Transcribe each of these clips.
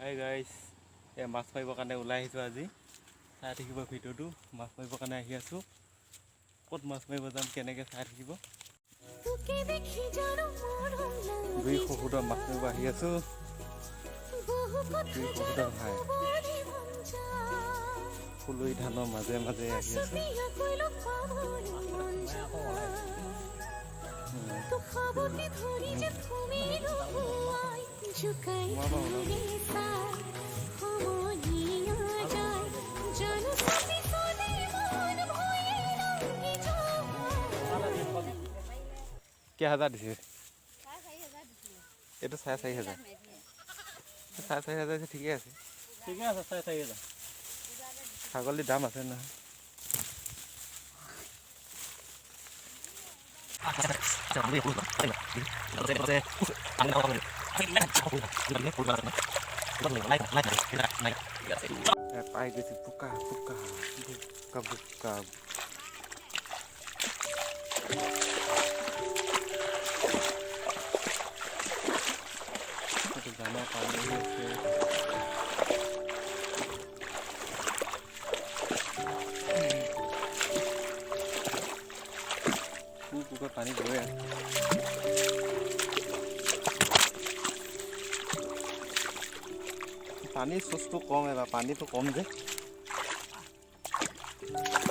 Hi guys, মাছ মাৰিবৰ কাৰণে ওলাই আহিছোঁ আজি। চাই থাকিব ভিডিঅ'টো, মাছ মাৰিবৰ কাৰণে আহি আছোঁ। ক'ত মাছ মাৰিব যাম, কেনেকৈ চাই থাকিব। দুই শহুৰৰ মাছ মাৰিব আহি আছোঁ। দুই শহুৰৰ ভাই ফুলুৰি ধানৰ মাজে মাজে আহি আছোঁ। কেইহাজাৰ দিছে? এইটো 4,500। 4,500 ঠিকে আছে। ঠিকে আছে, 4,500। ছাগলীৰ দাম আছে নহয়। পাই গৈছে বোকা বোকা বোকা বোকা। জানা পানী আছে। কুকুৰ পানী গৈ আছে। পানীৰ চুচটো কম, এবাৰ পানীটো কম যে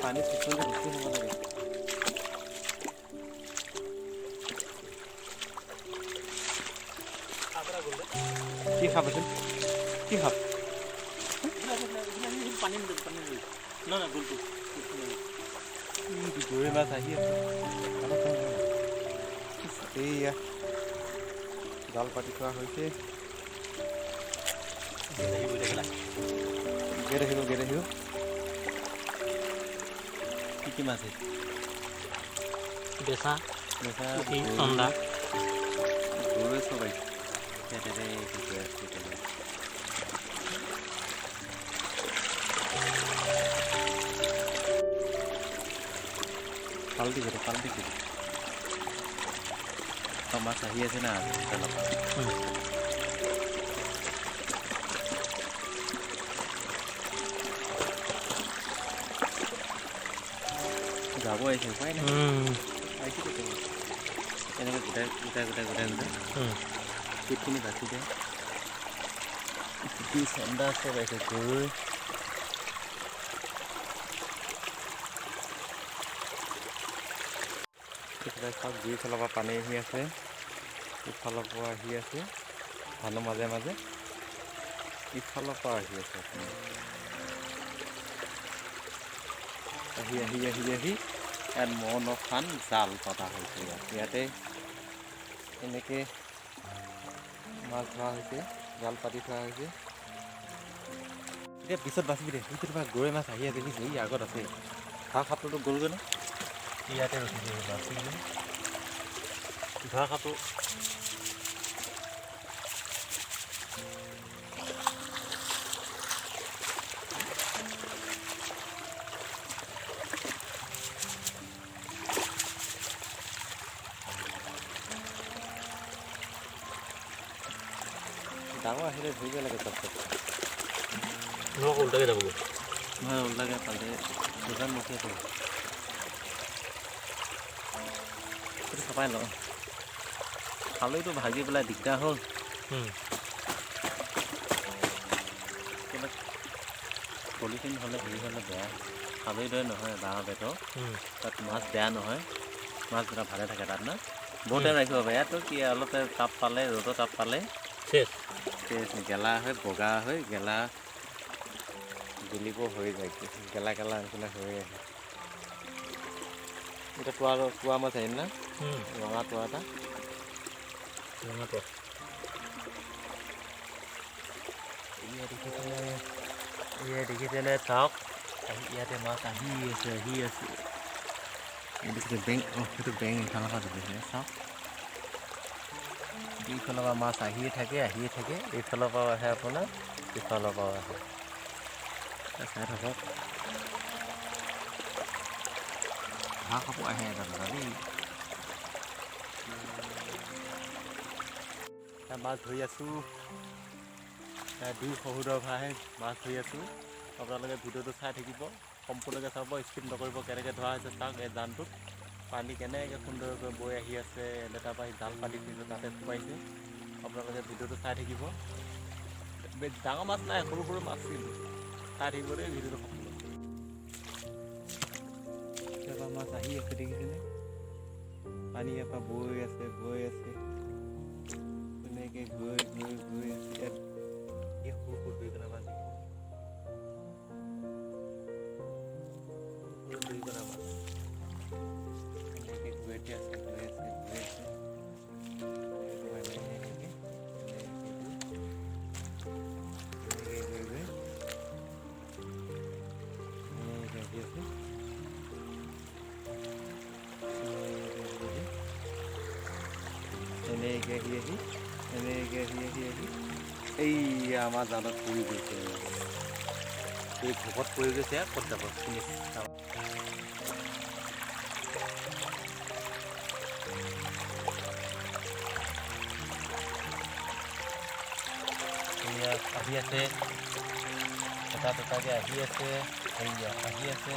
পানীৰ চুচটো বেছি হ'ব লাগে। কি খাবচোন, কি খাব? গৰৈ মাছ আহি আছে। এইয়া জাল পাতি থোৱা হৈছে। গেট আহিব। কি মাছ আছে? বেচা বেচা চন্দা গৰৈ চব আহিছে। পাল্টি কৰি মাছ আহি আছে না। যাব আহিছে উপায় নাই। এনেকৈ গোটাই পিঠখিনি বাচি দিয়ে। পুঠি চন্দা চব আহিছে। গৰৈ চব দুইফালৰ পৰা পানী আহি আছে, ইফালৰ পৰা আহি আছে ধানৰ মাজে মাজে, ইফালৰ পৰা আহি আছে। আহি ইয়াত মনখান জাল পতা হৈছে। ইয়াতে এনেকৈ মাছ ধৰা হৈছে, জাল পাতি থোৱা হৈছে। এতিয়া পিছত বাচিবি দে। সেইটো তোমাৰ গৰৈ মাছ আহি আছে, দেখিছে? ই আগত আছে। ধৰা খাপটোতো গ'লগৈ ন, ইয়াতে ৰখিছে। ধৰা খাপটো ডাঙৰ আহিলে ধৰিব লাগে। চব উল্টাকে যাবগৈ নহয়, উল্টাকে পালে দুজন মুখে থৈ সেইটো চপাই লওঁ। খালৈটো ভাগি পেলাই দিগদাৰ হ'ল। পলিথিন হ'লে হেৰি হ'লে বেয়া। খালৈ দৰে নহয়, বাঁহৰ বেতৰ তাত মাছ বেয়া নহয়। মাছ দুটা ভালে থাকে তাত না। বহুত টাইম ৰাখিব পাৰে। ইয়াতো কি অলপ তাপ পালে, ৰ'দৰ তাপ পালে গেলা হৈ বগা হৈ গেলা গেলিব হৈ যায়। গেলা নিচিনা হৈ আহে। এতিয়া তোৱা মাছ আহিল না, ৰঙা তোৱা এটা। দেখিছেনে? চাওক, ইয়াতে মাছ আহি আছে। দেখিছে বেং? সেইটো বেং ইফালৰ পৰা দেখিছে। চাওক, ইফালৰ পৰা মাছ আহিয়ে থাকে। এইফালৰ পৰাও আহে, আপোনাৰ ইফালৰ পৰাও আহে। চাই থাকক, হাঁহ কাপোৰ আহে এটা দেই। মাছ ধৰি আছোঁ। দুই শহুৰৰ ভাই মাছ ধৰি আছোঁ। আপোনালোকে ভিডিঅ'টো চাই থাকিব, সম্পূৰ্ণকৈ চাব, স্কিপ নকৰিব। কেনেকৈ ধৰা হৈছে চাওক এই জানটোত। পানী কেনেকৈ সুন্দৰকৈ বৈ আহি আছে, লেটা পাই জাল পাতি দিছোঁ তাতে সোমাইছে। আপোনালোকে ভিডিঅ'টো চাই থাকিব। ডাঙৰ মাছ নাই, সৰু সৰু মাছ কিন্তু চাই থাকিব দেই ভিডিঅ'টো সম্পূৰ্ণ। কেতিয়াবা মাছ আহি আছে দেখিছেনে? পানী ইয়াৰ পৰা বৈ আছে তেনেকৈ গৈ আছে। ইয়াত এই সৰু সৰু দুইকণা মাছ দুইকণা মাছ এনেকৈ গৈ আছে। এনেকৈ আহি এই আমাৰ জালত পৰি গৈছে। এই ভোকত পৰি গৈছে। ক'ত যাব শুনি আহি আছে, এটাকৈ আহি আছে। আহি আছে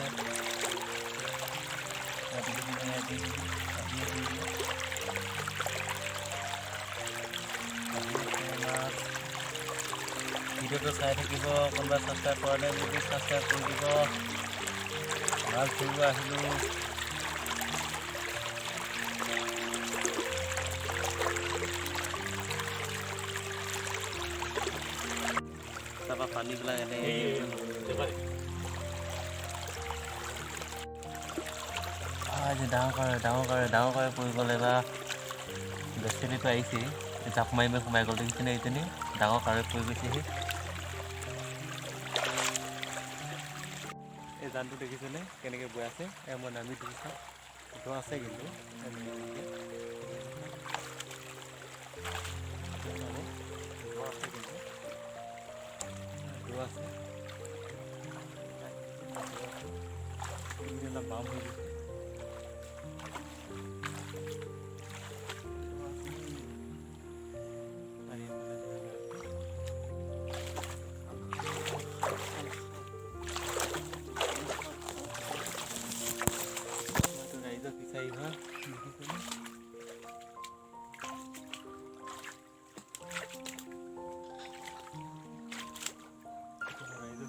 ভিডিঅ'টো চাই থাকিব। কোনোবা ছাবস্ক্ৰাইব কৰা নাই যদি ছাবস্ক্ৰাইব কৰি দিব। মাছ ধৰিব আহিলোঁ। তাৰপৰা পানীবিলাক এনেই ডাঙৰ কৰে পৰিব লাগিব। বেচেলিটো আহিছেই, জাপ মাৰি সোমাই গ'ল দেখিছেনে? এইজনী ডাঙৰ কাৰে পৰি গৈছেহি। এই জানটো দেখিছেনে কেনেকৈ বৈ আছে? মই নামি দেখিছোঁ, দ আছে কিন্তু বাম হৈ গৈছে।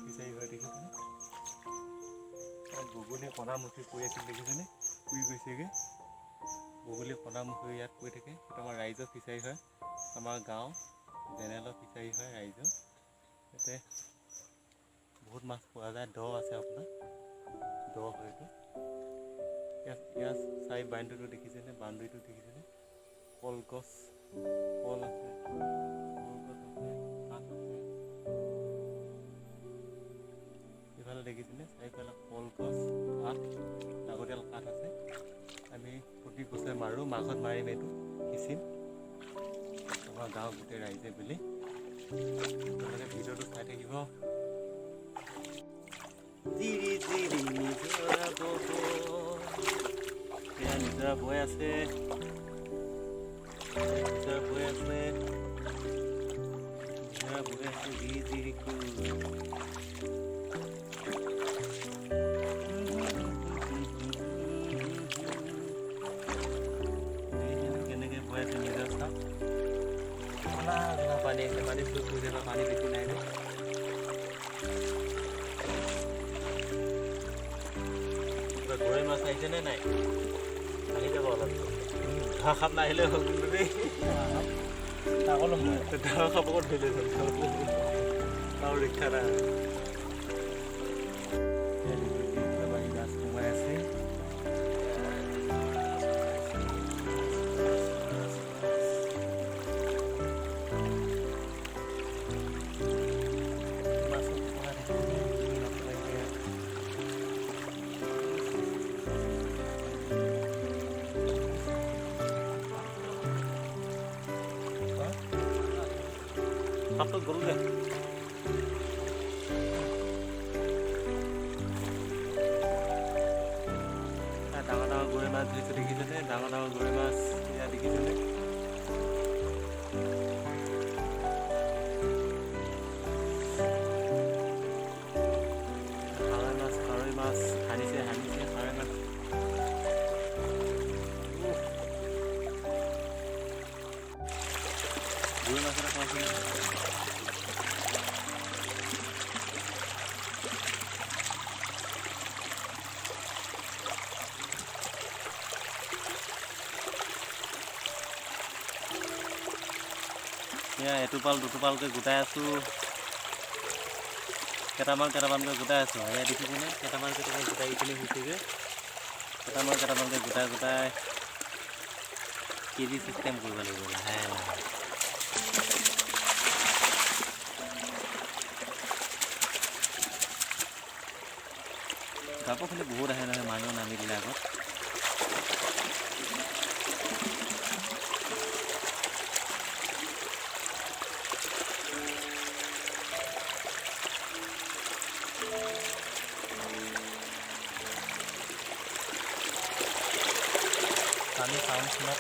ফিচাৰী হয় দেখিছেনে? বগলী কণামুখী পৰি আছিল দেখিছেনে? শুই গৈছেগৈ। বগলী কণামুখী ইয়াত পৰি থাকে। সেইটো আমাৰ ৰাইজৰ ফিচাৰী হয়, আমাৰ গাঁও জেনেৰেলৰ ফিচাৰী হয় ৰাইজৰ। ইয়াতে বহুত মাছ পোৱা যায়। দ আছে আপোনাৰ, দ হয় এইটো। ইয়াত চাই বাউণ্ডেৰীটো দেখিছেনে? বাউণ্ডেৰীটো দেখিছেনে? কলগছ, কল আছে, কাঠ আছে। এইফালে দেখিছেনে? চাৰিওফালে কলগছ, কাঠ, লাগতিয়াল কাঠ আছে। আমি প্ৰতি বছৰে মাৰোঁ, মাঘত মাৰিম এইটো সিঁচিম আমাৰ গাঁৱৰ গোটেই ৰাইজে বুলি। আপোনালোকে ভিডিঅ'টো চাই থাকিব। নিজৰা বৈ আছে, কেনেকৈ বৈ আছে নিজৰ চাওক। পানী আহিছে, পানী চুপ হৈ যাব, পানী বেছি নাই যে। গৰৈ মাছ আহিছেনে নাই? আহি যাব অলপ। ঘাঁহ খাপ নাহিলে হ'ল কিন্তু দেই। ঘাঁহ খাবকো ধৰিলে আৰু ৰক্ষা নাই। মাছ সোমাই আছে। সাপটো গ'ল দে। ডাঙৰ ডাঙৰ গৰৈ মাছ ধৰিছে দেখিছেনে? ডাঙৰ ডাঙৰ গৰৈ মাছ ইয়াত দেখিছেনে? এয়া এটোপাল দুটোপালকৈ গোটাই আছোঁ কেইটামানকৈ গোটাই আছোঁ এয়া দেখিছেনে কেইটামান গোটাই কিনে হৈছেগৈ কেইটামানকৈ গোটাই কেজি চিষ্টেম কৰিব লাগিব লাহে লাহে জাপৰখিনি বহুত আহে নহয় মানুহ নামি দিলে আগত পানী চাউণ্ড শুনাত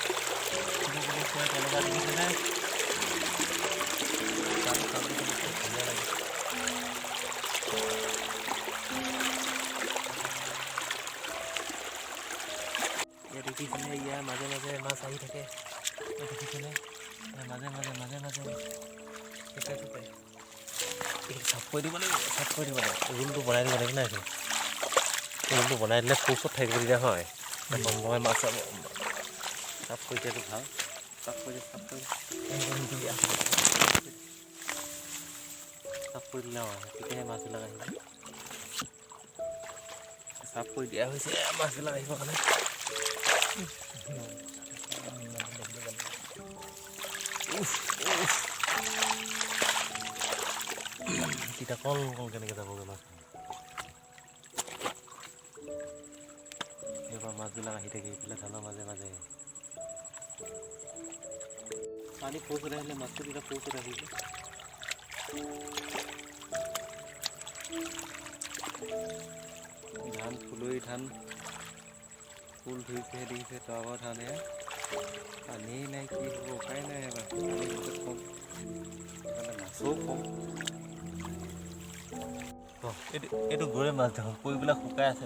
তেনেকুৱা দেখিছেনে পানী চাউণ্ডটো শুনিছে ধুনীয়া লাগে ইয়াত দেখিছেনে ইয়াৰ মাজে মাজে মাছ আহি থাকে দেখিছেনে মাজে চাপ কৰি দিব লাগিব ৰোলটো বনাই দিব লাগিব নাই ৰোলটো বনাই দিলে ফুচত থাকিব দিয়া হয় মই মাছ চাপ কৰি দিয়াটো ভাল চাপ কৰি দিলে তেতিয়াহে মাছবিলাক আহিব চাপ কৰি দিয়া হৈছে মাছবিলাক আহিবৰ কাৰণে তেতিয়া কল কেনেকৈ যাবগৈ মাছ এইবাৰ মাছবিলাক আহি থাকে এইফালে ধানৰ মাজে মাজে পানী ফৌচত আহিলে মাছটো তেতিয়া ফৌচত আহিব ধান ফুলৰি ধান ফুল ধুইছেহে দেখিছে তৰাবৰ ধান এয়া পানীয়েই নাই কি হ'ব উপায় নাই এবাৰ পানী বহুত কম সেইকাৰণে মাছো কম এইটো গৰৈ মাছ দেখোন পৰিবিলাক শুকাই আছে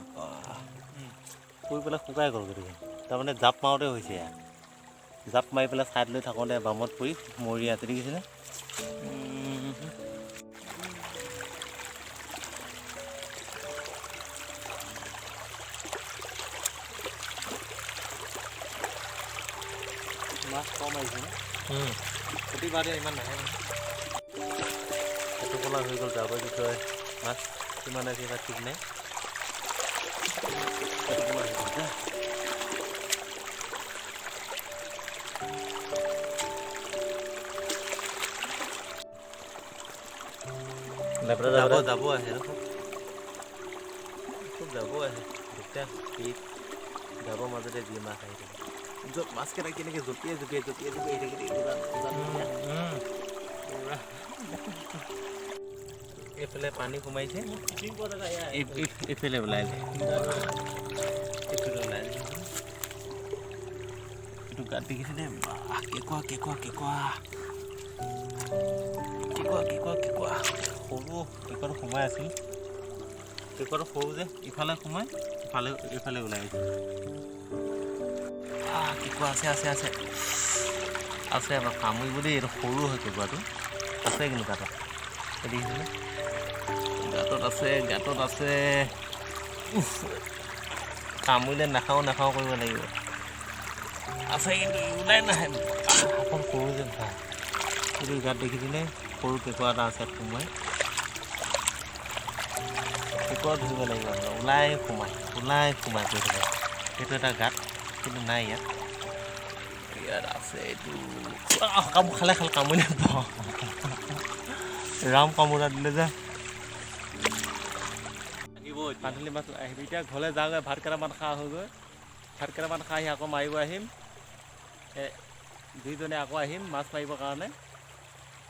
পৰিবিলাক শুকাই গ'ল গতিকে তাৰমানে জাপ মাৰোঁতে হৈছে এয়া জাপ মাৰি পেলাই ছাইড লৈ থাকোঁতে বামত পৰি মৰি আছে দেখিছেনে মাছ কম আহিছে প্ৰতিবাৰে ইমান নাহে এটোপলা হৈ গ'ল যাবৰ বিষয়ে মাছ কিমান আছে এইবাৰ ঠিক নাই যাব আহে খুব যাব আহে দুটা পিঠ যাবৰ মাজতে যি মাছ আহি থাকে য'ত মাছকেইটা কেনেকৈ জঁপিয়াই আহি থাকে এইফালে পানী সোমাইছে এইফালে ওলাইছে এইটো গাত দেখিছেনে কেঁকুৱা সৰু কেঁকুৱাটো সোমাই আছিল কেঁকুৱাটো সৰু যে ইফালে সোমাই এইফালে ওলাই আহিছে কেঁকুৱা আছে এবাৰ কামুৰিব দেই এইটো সৰু হয় কেঁকুৱাটো আছে কিন্তু গাঁতত দেখিছেনে গাঁতত আছে কামুৰিলে নাখাওঁ কৰিব লাগিব আছে কিন্তু ওলাই নাহে অকণ সৰু যেন ভাল এইটো গাঁত দেখিছেনে সৰু কেঁকুৱা এটা আছে সোমাই কেঁকুৱা ধৰিব লাগিব ওলাই সোমাই কৰি থাকে সেইটো এটা গাঁত কিন্তু নাই ইয়াত আছে এইটো খালে কামুৰি নাপাওঁ ৰাম কামোৰা দিলে যে পানীলি মাছ আহিবি এতিয়া ঘৰলৈ যাওঁগৈ ভাত কেইটামান খোৱা হৈগৈ ভাত কেইটামান খাই আহি আকৌ মাৰিব আহিম দুইজনে আকৌ আহিম মাছ মাৰিবৰ কাৰণে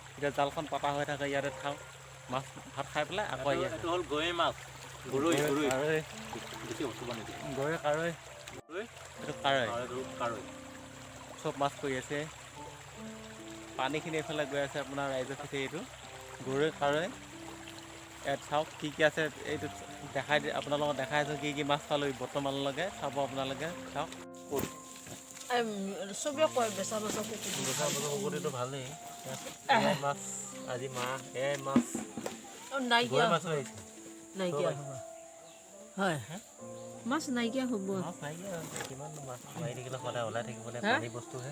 এতিয়া জালখন পাতা হৈ থাকে ইয়াতে খাওঁ মাছ ভাত খাই পেলাই আকৌ আহি এইটো হ'ল গৰৈ মাছ গৰৈ কাৰৈ চব মাছ কৰি আছে পানীখিনি এইফালে গৈ আছে আপোনাৰ ৰাইজৰ ফিচাৰীটো গৰৈ কাৰৈ ইয়াত চাওক কি আছে এইটো দেখাই আপোনালোকক দেখাই আছোঁ কি মাছ পালোঁ বৰ্তমানলৈকে চাব আপোনালোকে চাওক চবেই কয় বেচা বছৰ পুখুৰীটো ভালেই মাছ আজি মাছ এয়াই মাছ নাইকিয়া মাছো আহিছে নাইকিয়া হয় মাছ নাইকিয়া হ'ব কিমান মাছ মাৰি থাকিলে সদায় ওলাই থাকিব পানী বস্তুহে